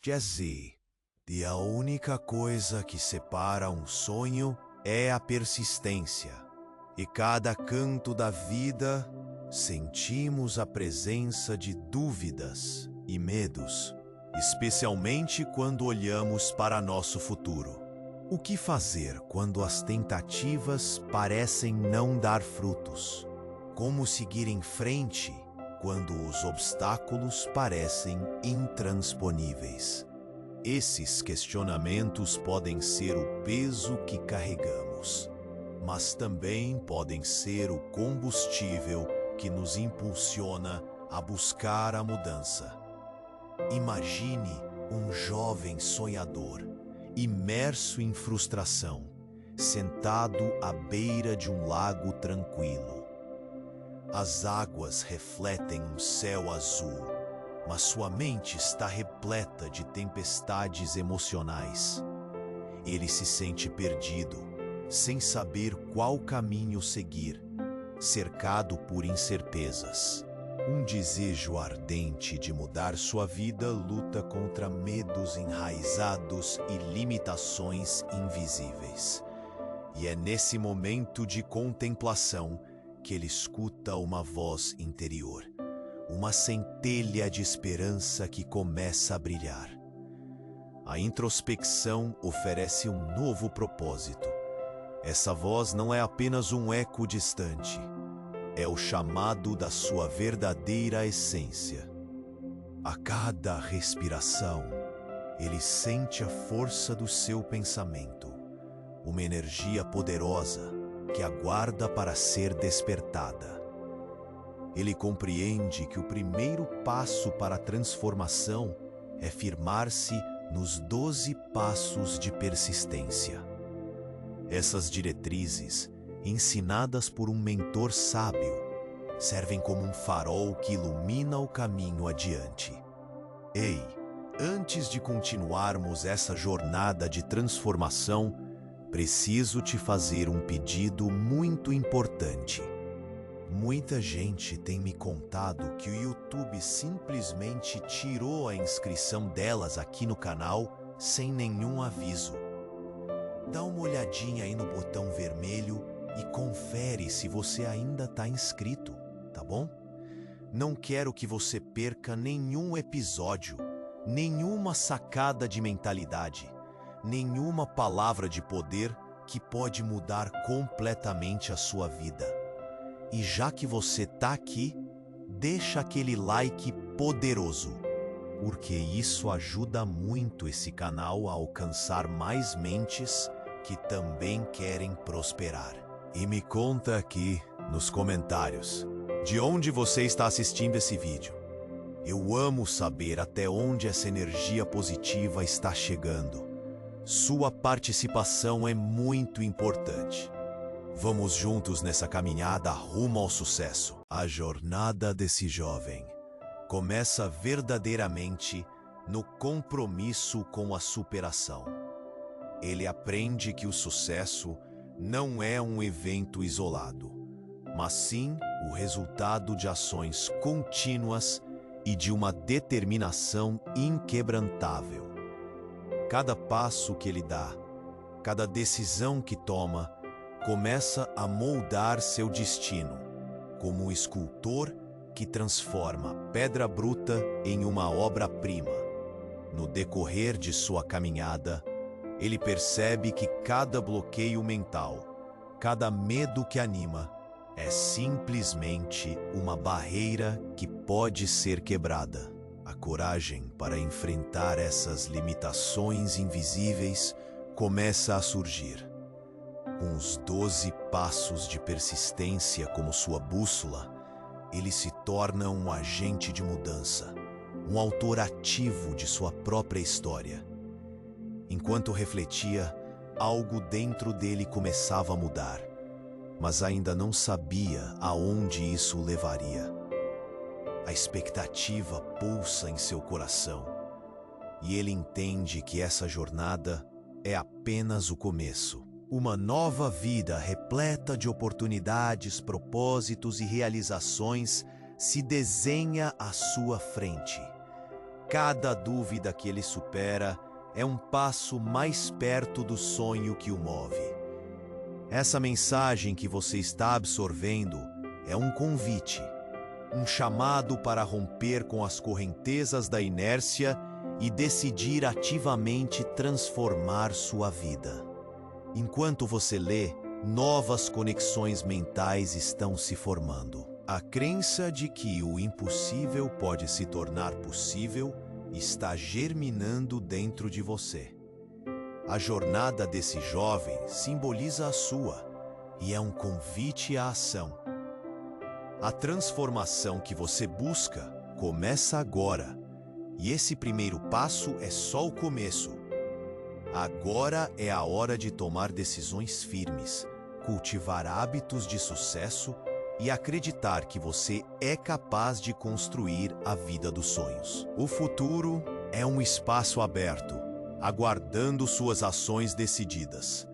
Jesse, e a única coisa que separa um sonho é a persistência. E cada canto da vida sentimos a presença de dúvidas e medos, especialmente quando olhamos para nosso futuro. O que fazer quando as tentativas parecem não dar frutos? Como seguir em frente quando os obstáculos parecem intransponíveis? Esses questionamentos podem ser o peso que carregamos, mas também podem ser o combustível que nos impulsiona a buscar a mudança. Imagine um jovem sonhador, imerso em frustração, sentado à beira de um lago tranquilo. As águas refletem um céu azul, mas sua mente está repleta de tempestades emocionais. Ele se sente perdido, sem saber qual caminho seguir, cercado por incertezas. Um desejo ardente de mudar sua vida luta contra medos enraizados e limitações invisíveis. E é nesse momento de contemplação que ele escuta uma voz interior, uma centelha de esperança que começa a brilhar. A introspecção oferece um novo propósito. Essa voz não é apenas um eco distante, é o chamado da sua verdadeira essência. A cada respiração, ele sente a força do seu pensamento, uma energia poderosa que aguarda para ser despertada. Ele compreende que o primeiro passo para a transformação é firmar-se nos 12 passos de persistência. Essas diretrizes, ensinadas por um mentor sábio, servem como um farol que ilumina o caminho adiante. Ei, antes de continuarmos essa jornada de transformação, preciso te fazer um pedido muito importante. Muita gente tem me contado que o YouTube simplesmente tirou a inscrição delas aqui no canal sem nenhum aviso. Dá uma olhadinha aí no botão vermelho e confere se você ainda está inscrito, tá bom? Não quero que você perca nenhum episódio, nenhuma sacada de mentalidade, nenhuma palavra de poder que pode mudar completamente a sua vida. E já que você tá aqui, deixa aquele like poderoso, porque isso ajuda muito esse canal a alcançar mais mentes que também querem prosperar. E me conta aqui nos comentários de onde você está assistindo esse vídeo. Eu amo saber até onde essa energia positiva está chegando. Sua participação é muito importante. Vamos juntos nessa caminhada rumo ao sucesso. A jornada desse jovem começa verdadeiramente no compromisso com a superação. Ele aprende que o sucesso não é um evento isolado, mas sim o resultado de ações contínuas e de uma determinação inquebrantável. Cada passo que ele dá, cada decisão que toma, começa a moldar seu destino, como um escultor que transforma pedra bruta em uma obra-prima. No decorrer de sua caminhada, ele percebe que cada bloqueio mental, cada medo que anima, é simplesmente uma barreira que pode ser quebrada. A coragem para enfrentar essas limitações invisíveis começa a surgir. Com os 12 passos de persistência como sua bússola, ele se torna um agente de mudança, um autor ativo de sua própria história. Enquanto refletia, algo dentro dele começava a mudar, mas ainda não sabia aonde isso o levaria. A expectativa pulsa em seu coração, e ele entende que essa jornada é apenas o começo. Uma nova vida repleta de oportunidades, propósitos e realizações se desenha à sua frente. cada dúvida que ele supera é um passo mais perto do sonho que o move. Essa mensagem que você está absorvendo é um convite, um chamado para romper com as correntezas da inércia e decidir ativamente transformar sua vida. Enquanto você lê, novas conexões mentais estão se formando. A crença de que o impossível pode se tornar possível está germinando dentro de você. A jornada desse jovem simboliza a sua e é um convite à ação. A transformação que você busca começa agora, e esse primeiro passo é só o começo. Agora é a hora de tomar decisões firmes, cultivar hábitos de sucesso e acreditar que você é capaz de construir a vida dos sonhos. O futuro é um espaço aberto, aguardando suas ações decididas.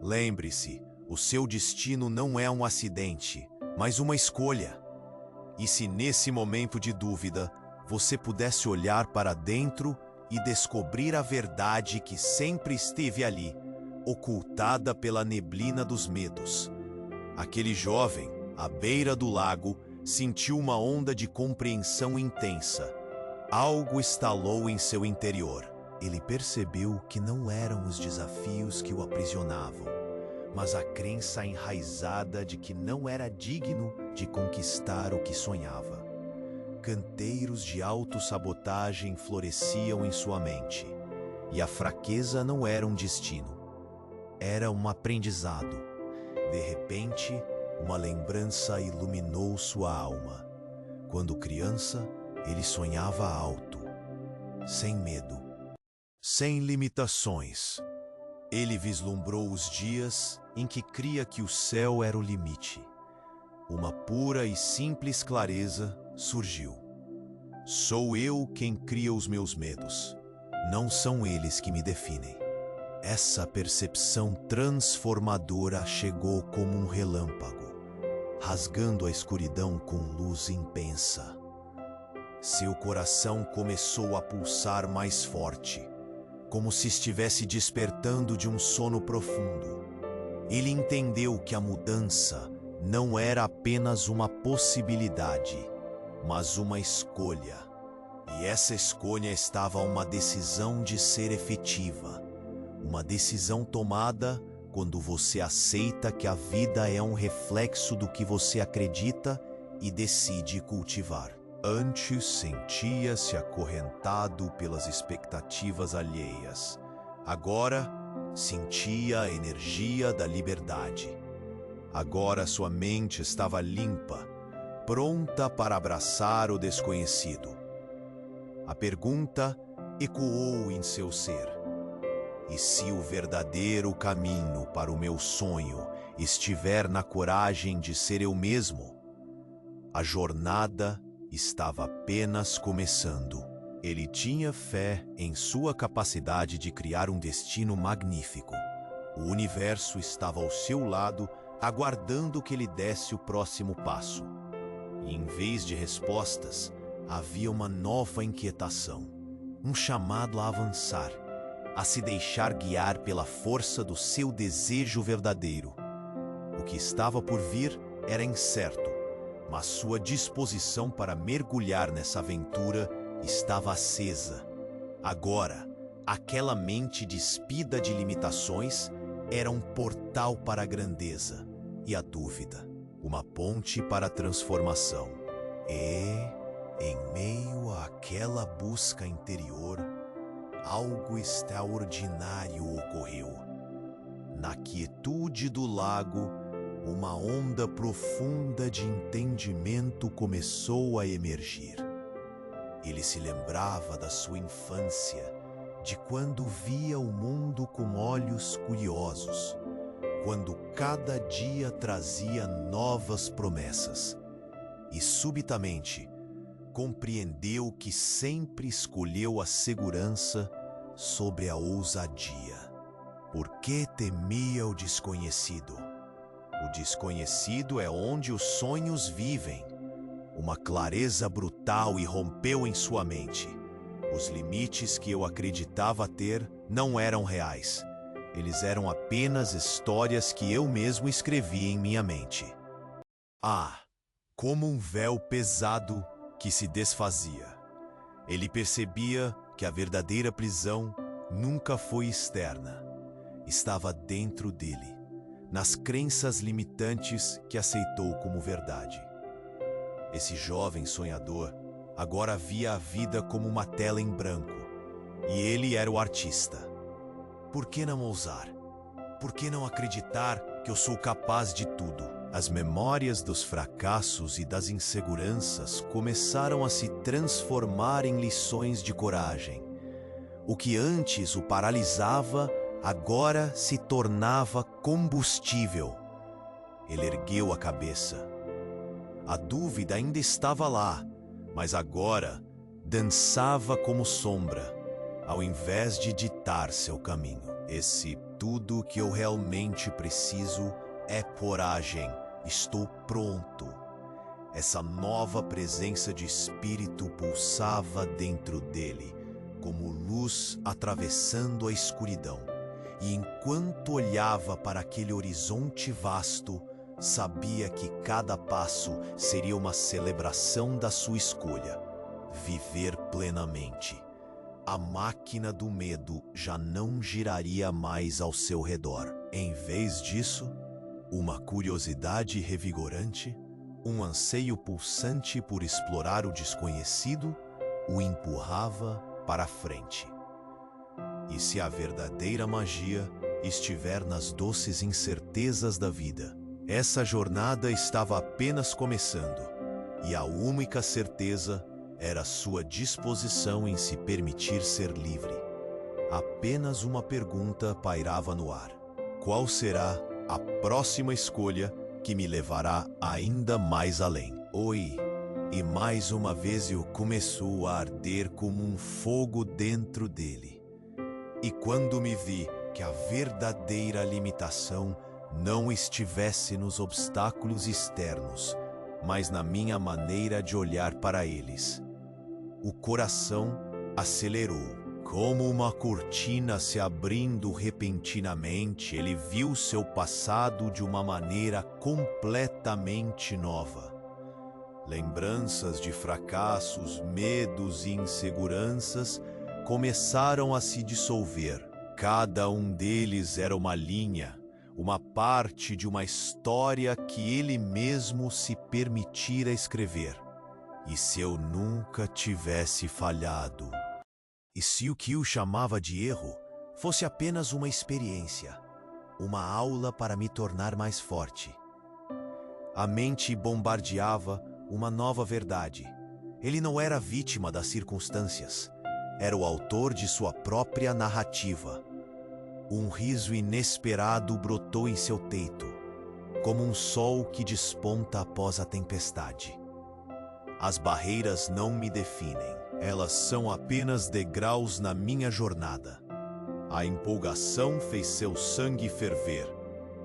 Lembre-se, o seu destino não é um acidente, mas uma escolha. E se nesse momento de dúvida, você pudesse olhar para dentro e descobrir a verdade que sempre esteve ali, ocultada pela neblina dos medos. Aquele jovem, à beira do lago, sentiu uma onda de compreensão intensa. Algo estalou em seu interior. Ele percebeu que não eram os desafios que o aprisionavam, mas a crença enraizada de que não era digno de conquistar o que sonhava. Canteiros de autossabotagem floresciam em sua mente, e a fraqueza não era um destino, era um aprendizado. De repente, uma lembrança iluminou sua alma. Quando criança, ele sonhava alto, sem medo, sem limitações. Ele vislumbrou os dias em que cria que o céu era o limite. Uma pura e simples clareza surgiu. Sou eu quem cria os meus medos. Não são eles que me definem. Essa percepção transformadora chegou como um relâmpago, rasgando a escuridão com luz intensa. Seu coração começou a pulsar mais forte, como se estivesse despertando de um sono profundo. Ele entendeu que a mudança não era apenas uma possibilidade, mas uma escolha. E essa escolha estava a uma decisão de ser efetiva. Uma decisão tomada quando você aceita que a vida é um reflexo do que você acredita e decide cultivar. Antes sentia-se acorrentado pelas expectativas alheias. Agora sentia a energia da liberdade. Agora sua mente estava limpa, pronta para abraçar o desconhecido. A pergunta ecoou em seu ser: e se o verdadeiro caminho para o meu sonho estiver na coragem de ser eu mesmo? A jornada estava apenas começando. Ele tinha fé em sua capacidade de criar um destino magnífico. O universo estava ao seu lado, aguardando que ele desse o próximo passo. E em vez de respostas, havia uma nova inquietação, um chamado a avançar, a se deixar guiar pela força do seu desejo verdadeiro. O que estava por vir era incerto, mas sua disposição para mergulhar nessa aventura estava acesa. Agora, aquela mente despida de limitações era um portal para a grandeza e a dúvida, uma ponte para a transformação. E, em meio àquela busca interior, algo extraordinário ocorreu. Na quietude do lago, uma onda profunda de entendimento começou a emergir. Ele se lembrava da sua infância, de quando via o mundo com olhos curiosos, quando cada dia trazia novas promessas. E subitamente, compreendeu que sempre escolheu a segurança sobre a ousadia. Por que temia o desconhecido? O desconhecido é onde os sonhos vivem. Uma clareza brutal irrompeu em sua mente. Os limites que eu acreditava ter não eram reais. Eles eram apenas histórias que eu mesmo escrevi em minha mente. Ah, como um véu pesado que se desfazia. Ele percebia que a verdadeira prisão nunca foi externa. Estava dentro dele, nas crenças limitantes que aceitou como verdade. Esse jovem sonhador agora via a vida como uma tela em branco, e ele era o artista. Por que não ousar? Por que não acreditar que eu sou capaz de tudo? As memórias dos fracassos e das inseguranças começaram a se transformar em lições de coragem. O que antes o paralisava, agora se tornava combustível. Ele ergueu a cabeça. A dúvida ainda estava lá, mas agora dançava como sombra, ao invés de ditar seu caminho. Esse tudo que eu realmente preciso é coragem. Estou pronto. Essa nova presença de espírito pulsava dentro dele, como luz atravessando a escuridão. E enquanto olhava para aquele horizonte vasto, sabia que cada passo seria uma celebração da sua escolha. Viver plenamente. A máquina do medo já não giraria mais ao seu redor. Em vez disso, uma curiosidade revigorante, um anseio pulsante por explorar o desconhecido, o empurrava para a frente. E se a verdadeira magia estiver nas doces incertezas da vida, essa jornada estava apenas começando, e a única certeza era sua disposição em se permitir ser livre. Apenas uma pergunta pairava no ar: qual será a próxima escolha que me levará ainda mais além? Oi, e mais uma vez eu começou a arder como um fogo dentro dele. E quando me vi que a verdadeira limitação não estivesse nos obstáculos externos, mas na minha maneira de olhar para eles, o coração acelerou. Como uma cortina se abrindo repentinamente, ele viu seu passado de uma maneira completamente nova. Lembranças de fracassos, medos e inseguranças começaram a se dissolver. Cada um deles era uma linha, uma parte de uma história que ele mesmo se permitira escrever. E se eu nunca tivesse falhado? E se o que o chamava de erro fosse apenas uma experiência, uma aula para me tornar mais forte? A mente bombardeava uma nova verdade. Ele não era vítima das circunstâncias. Era o autor de sua própria narrativa. Um riso inesperado brotou em seu peito, como um sol que desponta após a tempestade. As barreiras não me definem. Elas são apenas degraus na minha jornada. A empolgação fez seu sangue ferver.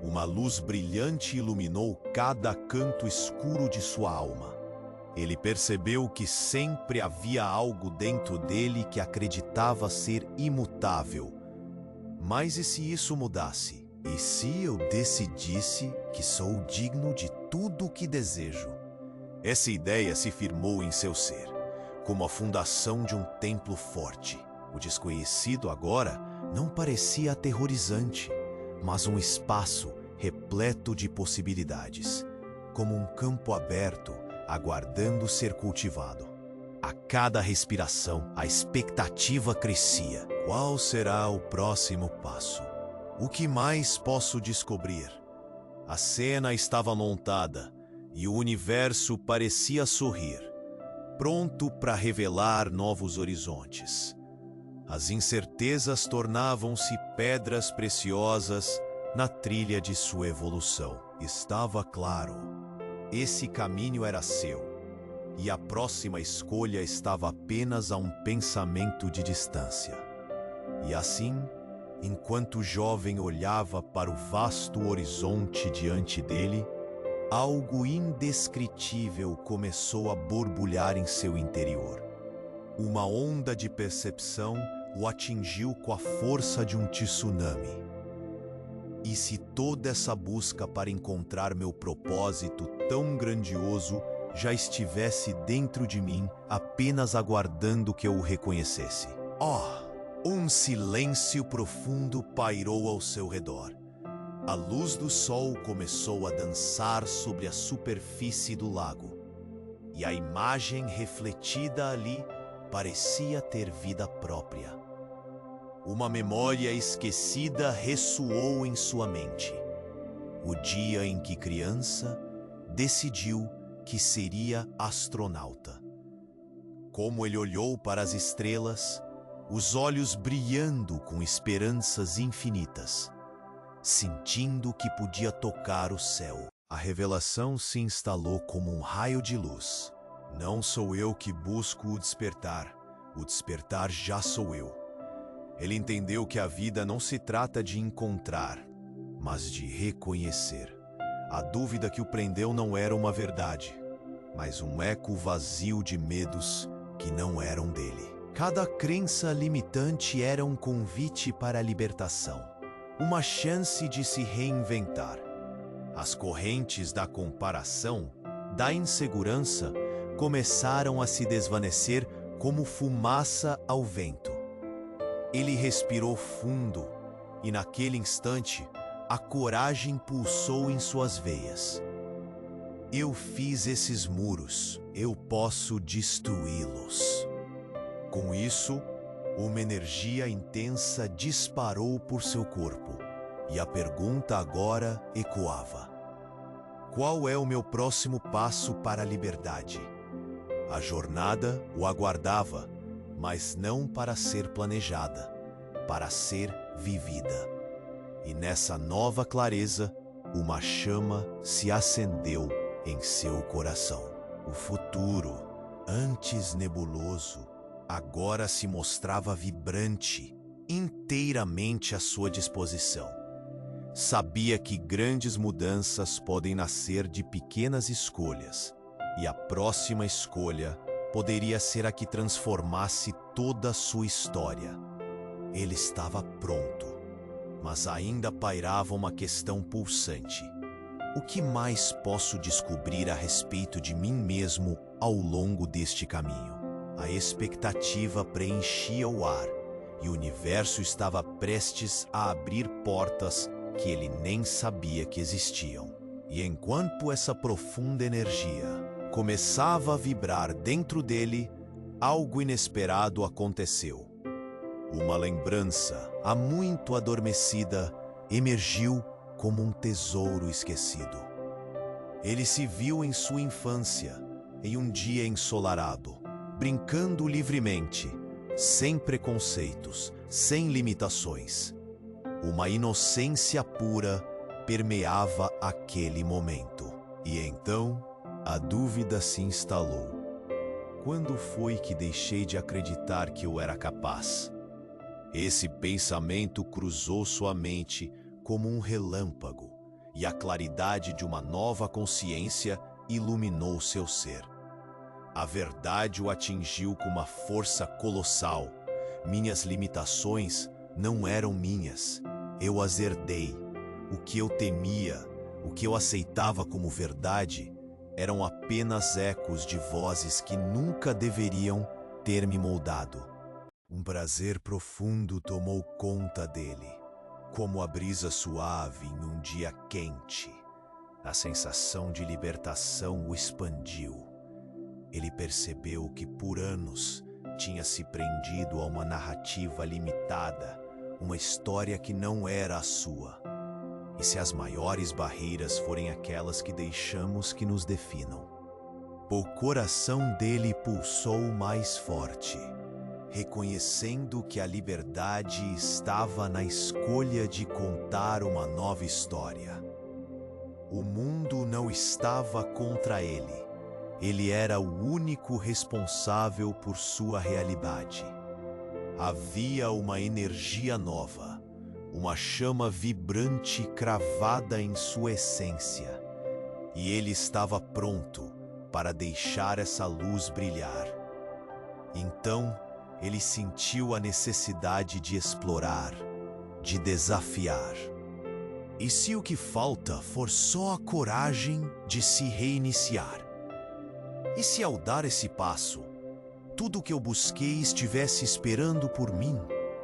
Uma luz brilhante iluminou cada canto escuro de sua alma. Ele percebeu que sempre havia algo dentro dele que acreditava ser imutável. Mas e se isso mudasse? E se eu decidisse que sou digno de tudo o que desejo? Essa ideia se firmou em seu ser, como a fundação de um templo forte. O desconhecido agora não parecia aterrorizante, mas um espaço repleto de possibilidades, como um campo aberto, aguardando ser cultivado. A cada respiração, a expectativa crescia. Qual será o próximo passo? O que mais posso descobrir? A cena estava montada e o universo parecia sorrir, pronto para revelar novos horizontes. As incertezas tornavam-se pedras preciosas na trilha de sua evolução. Estava claro, esse caminho era seu, e a próxima escolha estava apenas a um pensamento de distância. E assim, enquanto o jovem olhava para o vasto horizonte diante dele, algo indescritível começou a borbulhar em seu interior. Uma onda de percepção o atingiu com a força de um tsunami. E se toda essa busca para encontrar meu propósito tão grandioso já estivesse dentro de mim, apenas aguardando que eu o reconhecesse? Um silêncio profundo pairou ao seu redor. A luz do sol começou a dançar sobre a superfície do lago, e a imagem refletida ali parecia ter vida própria. Uma memória esquecida ressoou em sua mente. O dia em que criança decidiu que seria astronauta. Como ele olhou para as estrelas, os olhos brilhando com esperanças infinitas, sentindo que podia tocar o céu. A revelação se instalou como um raio de luz. Não sou eu que busco o despertar já sou eu. Ele entendeu que a vida não se trata de encontrar, mas de reconhecer. A dúvida que o prendeu não era uma verdade, mas um eco vazio de medos que não eram dele. Cada crença limitante era um convite para a libertação, uma chance de se reinventar. As correntes da comparação, da insegurança, começaram a se desvanecer como fumaça ao vento. Ele respirou fundo e, naquele instante, a coragem pulsou em suas veias. Eu fiz esses muros, eu posso destruí-los. Com isso, uma energia intensa disparou por seu corpo, e a pergunta agora ecoava: qual é o meu próximo passo para a liberdade? A jornada o aguardava, mas não para ser planejada, para ser vivida. E nessa nova clareza, uma chama se acendeu em seu coração. O futuro, antes nebuloso, agora se mostrava vibrante, inteiramente à sua disposição. Sabia que grandes mudanças podem nascer de pequenas escolhas, e a próxima escolha poderia ser a que transformasse toda a sua história. Ele estava pronto, mas ainda pairava uma questão pulsante. O que mais posso descobrir a respeito de mim mesmo ao longo deste caminho? A expectativa preenchia o ar, e o universo estava prestes a abrir portas que ele nem sabia que existiam. E enquanto essa profunda energia começava a vibrar dentro dele, algo inesperado aconteceu. Uma lembrança, há muito adormecida, emergiu como um tesouro esquecido. Ele se viu em sua infância, em um dia ensolarado, brincando livremente, sem preconceitos, sem limitações. Uma inocência pura permeava aquele momento. E então, a dúvida se instalou. Quando foi que deixei de acreditar que eu era capaz? Esse pensamento cruzou sua mente como um relâmpago, e a claridade de uma nova consciência iluminou seu ser. A verdade o atingiu com uma força colossal. Minhas limitações não eram minhas. Eu as herdei. O que eu temia, o que eu aceitava como verdade, eram apenas ecos de vozes que nunca deveriam ter me moldado. Um prazer profundo tomou conta dele, como a brisa suave em um dia quente. A sensação de libertação o expandiu. Ele percebeu que por anos tinha se prendido a uma narrativa limitada, uma história que não era a sua. E se as maiores barreiras forem aquelas que deixamos que nos definam? O coração dele pulsou mais forte, reconhecendo que a liberdade estava na escolha de contar uma nova história. O mundo não estava contra ele. Ele era o único responsável por sua realidade. Havia uma energia nova, uma chama vibrante cravada em sua essência, e ele estava pronto para deixar essa luz brilhar. Então, ele sentiu a necessidade de explorar, de desafiar. E se o que falta for só a coragem de se reiniciar? E se ao dar esse passo, tudo o que eu busquei estivesse esperando por mim,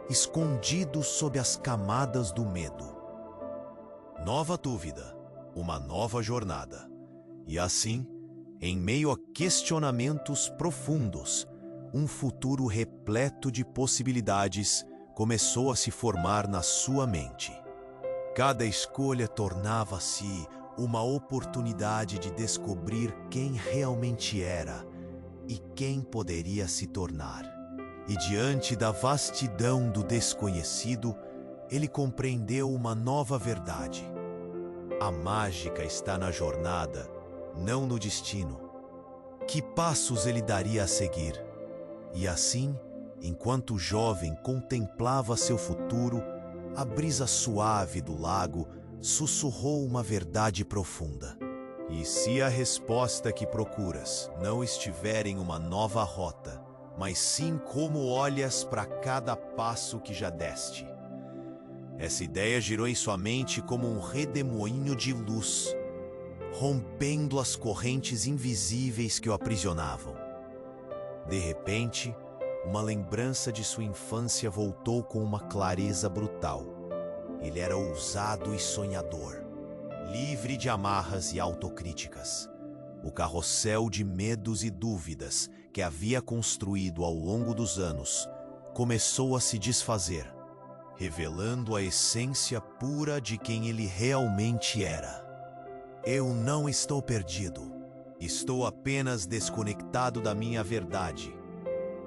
escondido sob as camadas do medo? Nova dúvida, uma nova jornada. E assim, em meio a questionamentos profundos, um futuro repleto de possibilidades começou a se formar na sua mente. Cada escolha tornava-se uma oportunidade de descobrir quem realmente era e quem poderia se tornar. E diante da vastidão do desconhecido, ele compreendeu uma nova verdade. A mágica está na jornada, não no destino. Que passos ele daria a seguir? E assim, enquanto o jovem contemplava seu futuro, a brisa suave do lago sussurrou uma verdade profunda. E se a resposta que procuras não estiver em uma nova rota, mas sim como olhas para cada passo que já deste? Essa ideia girou em sua mente como um redemoinho de luz, rompendo as correntes invisíveis que o aprisionavam. De repente, uma lembrança de sua infância voltou com uma clareza brutal. Ele era ousado e sonhador, livre de amarras e autocríticas. O carrossel de medos e dúvidas que havia construído ao longo dos anos começou a se desfazer, revelando a essência pura de quem ele realmente era. Eu não estou perdido. Estou apenas desconectado da minha verdade.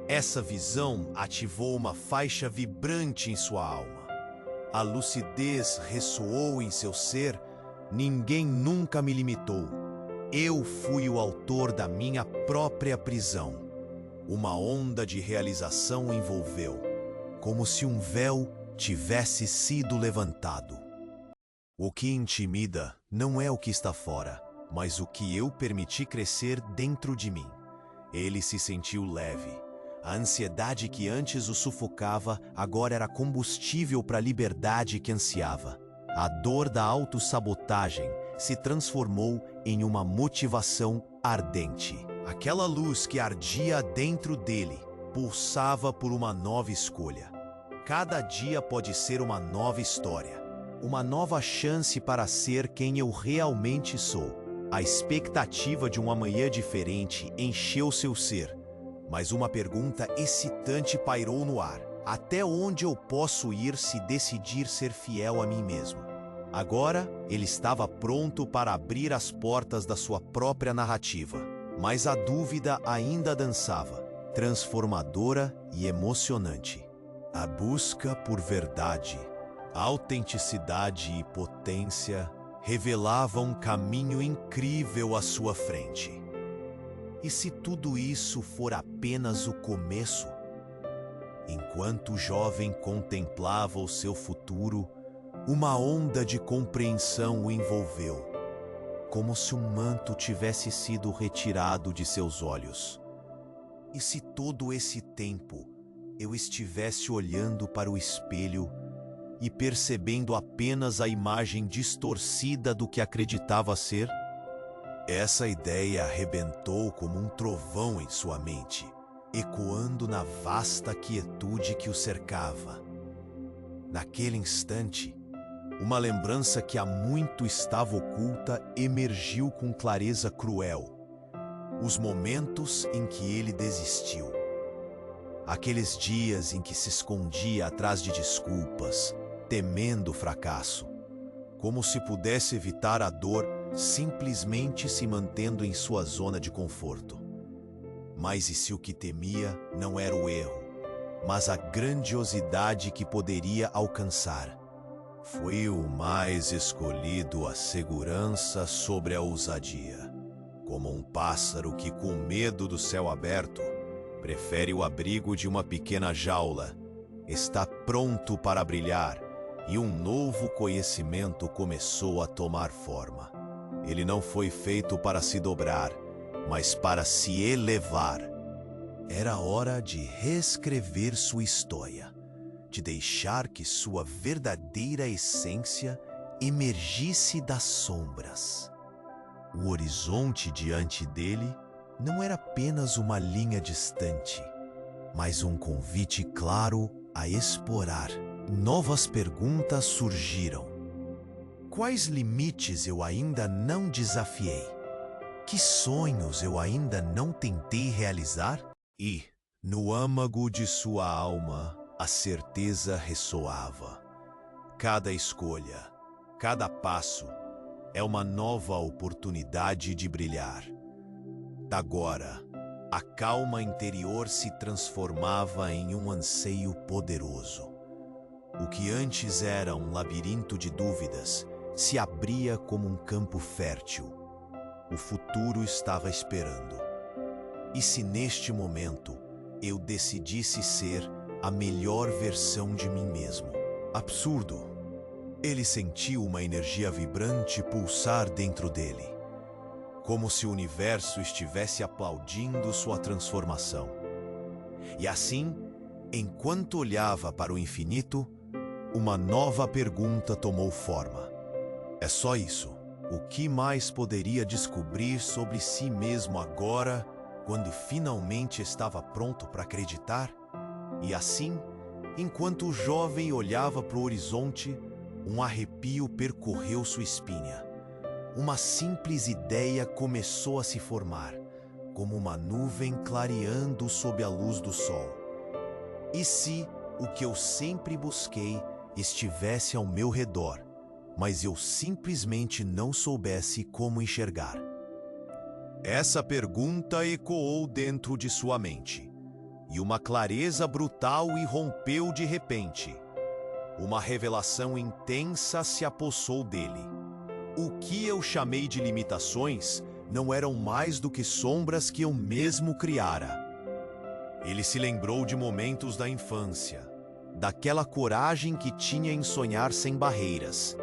Essa visão ativou uma faixa vibrante em sua alma. A lucidez ressoou em seu ser. Ninguém nunca me limitou. Eu fui o autor da minha própria prisão. Uma onda de realização o envolveu, como se um véu tivesse sido levantado. O que intimida não é o que está fora, mas o que eu permiti crescer dentro de mim. Ele se sentiu leve. A ansiedade que antes o sufocava agora era combustível para a liberdade que ansiava. A dor da autossabotagem se transformou em uma motivação ardente. Aquela luz que ardia dentro dele pulsava por uma nova escolha. Cada dia pode ser uma nova história, uma nova chance para ser quem eu realmente sou. A expectativa de um amanhã diferente encheu seu ser, mas uma pergunta excitante pairou no ar. Até onde eu posso ir se decidir ser fiel a mim mesmo? Agora, ele estava pronto para abrir as portas da sua própria narrativa, mas a dúvida ainda dançava, transformadora e emocionante. A busca por verdade, autenticidade e potência revelava um caminho incrível à sua frente. E se tudo isso for apenas o começo? Enquanto o jovem contemplava o seu futuro, uma onda de compreensão o envolveu, como se um manto tivesse sido retirado de seus olhos. E se todo esse tempo eu estivesse olhando para o espelho e percebendo apenas a imagem distorcida do que acreditava ser? Essa ideia arrebentou como um trovão em sua mente, ecoando na vasta quietude que o cercava. Naquele instante, uma lembrança que há muito estava oculta emergiu com clareza cruel. Os momentos em que ele desistiu. Aqueles dias em que se escondia atrás de desculpas, temendo o fracasso, como se pudesse evitar a dor simplesmente se mantendo em sua zona de conforto. Mas e se o que temia não era o erro, mas a grandiosidade que poderia alcançar? Foi o mais escolhido a segurança sobre a ousadia, como um pássaro que, com medo do céu aberto, prefere o abrigo de uma pequena jaula. Está pronto para brilhar, e um novo conhecimento começou a tomar forma. Ele não foi feito para se dobrar, mas para se elevar. Era hora de reescrever sua história, de deixar que sua verdadeira essência emergisse das sombras. O horizonte diante dele não era apenas uma linha distante, mas um convite claro a explorar. Novas perguntas surgiram. Quais limites eu ainda não desafiei? Que sonhos eu ainda não tentei realizar? E, no âmago de sua alma, a certeza ressoava. Cada escolha, cada passo, é uma nova oportunidade de brilhar. Agora, a calma interior se transformava em um anseio poderoso. O que antes era um labirinto de dúvidas se abria como um campo fértil. O futuro estava esperando. E se neste momento eu decidisse ser a melhor versão de mim mesmo? Absurdo! Ele sentiu uma energia vibrante pulsar dentro dele, como se o universo estivesse aplaudindo sua transformação. E assim, enquanto olhava para o infinito, uma nova pergunta tomou forma. É só isso. O que mais poderia descobrir sobre si mesmo agora, quando finalmente estava pronto para acreditar? E assim, enquanto o jovem olhava para o horizonte, um arrepio percorreu sua espinha. Uma simples ideia começou a se formar, como uma nuvem clareando sob a luz do sol. E se o que eu sempre busquei estivesse ao meu redor, mas eu simplesmente não soubesse como enxergar? Essa pergunta ecoou dentro de sua mente, e uma clareza brutal irrompeu de repente. Uma revelação intensa se apossou dele. O que eu chamei de limitações não eram mais do que sombras que eu mesmo criara. Ele se lembrou de momentos da infância, daquela coragem que tinha em sonhar sem barreiras.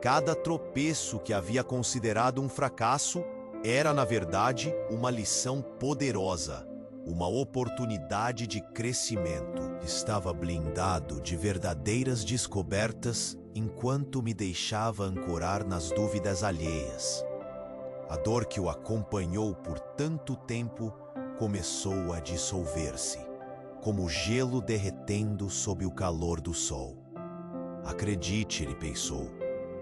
Cada tropeço que havia considerado um fracasso era, na verdade, uma lição poderosa, uma oportunidade de crescimento. Estava blindado de verdadeiras descobertas enquanto me deixava ancorar nas dúvidas alheias. A dor que o acompanhou por tanto tempo começou a dissolver-se, como gelo derretendo sob o calor do sol. Acredite, ele pensou.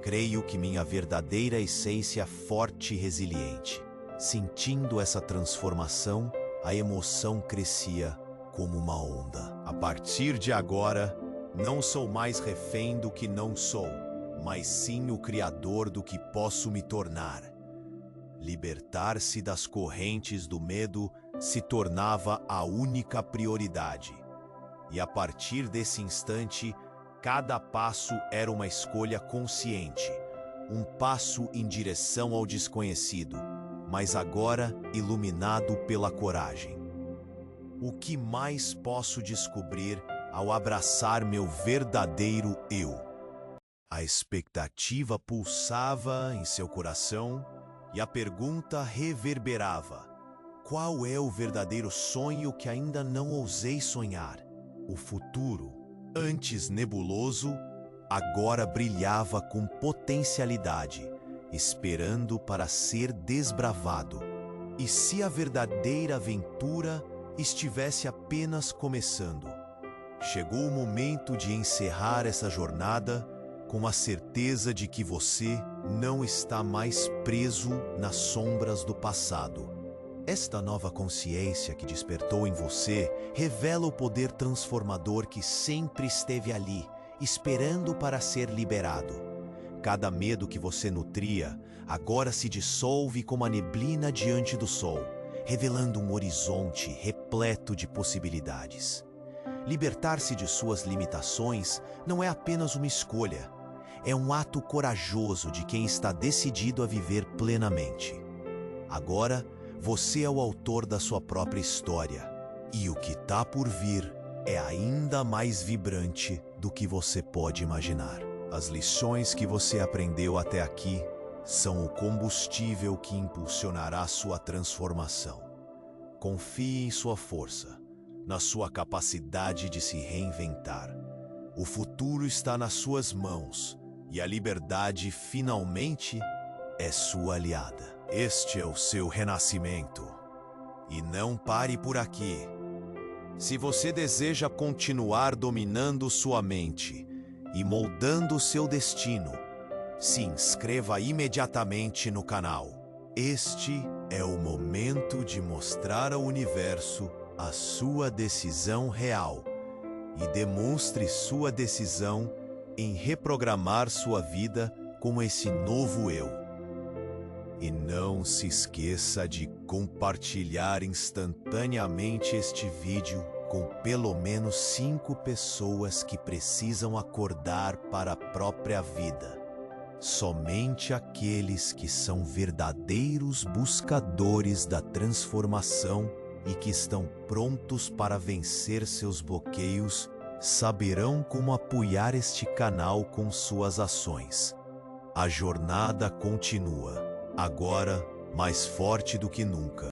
Creio que minha verdadeira essência é forte e resiliente. Sentindo essa transformação, a emoção crescia como uma onda. A partir de agora, não sou mais refém do que não sou, mas sim o criador do que posso me tornar. Libertar-se das correntes do medo se tornava a única prioridade. E a partir desse instante, cada passo era uma escolha consciente, um passo em direção ao desconhecido, mas agora iluminado pela coragem. O que mais posso descobrir ao abraçar meu verdadeiro eu? A expectativa pulsava em seu coração e a pergunta reverberava. Qual é o verdadeiro sonho que ainda não ousei sonhar? O futuro, antes nebuloso, agora brilhava com potencialidade, esperando para ser desbravado. E se a verdadeira aventura estivesse apenas começando? Chegou o momento de encerrar essa jornada com a certeza de que você não está mais preso nas sombras do passado. Esta nova consciência que despertou em você revela o poder transformador que sempre esteve ali, esperando para ser liberado. Cada medo que você nutria agora se dissolve como a neblina diante do sol, revelando um horizonte repleto de possibilidades. Libertar-se de suas limitações não é apenas uma escolha, é um ato corajoso de quem está decidido a viver plenamente. Agora, você é o autor da sua própria história, e o que está por vir é ainda mais vibrante do que você pode imaginar. As lições que você aprendeu até aqui são o combustível que impulsionará sua transformação. Confie em sua força, na sua capacidade de se reinventar. O futuro está nas suas mãos e a liberdade finalmente é sua aliada. Este é o seu renascimento. E não pare por aqui. Se você deseja continuar dominando sua mente e moldando seu destino, se inscreva imediatamente no canal. Este é o momento de mostrar ao universo a sua decisão real e demonstre sua decisão em reprogramar sua vida com esse novo eu. E não se esqueça de compartilhar instantaneamente este vídeo com pelo menos 5 pessoas que precisam acordar para a própria vida. Somente aqueles que são verdadeiros buscadores da transformação e que estão prontos para vencer seus bloqueios saberão como apoiar este canal com suas ações. A jornada continua, agora mais forte do que nunca.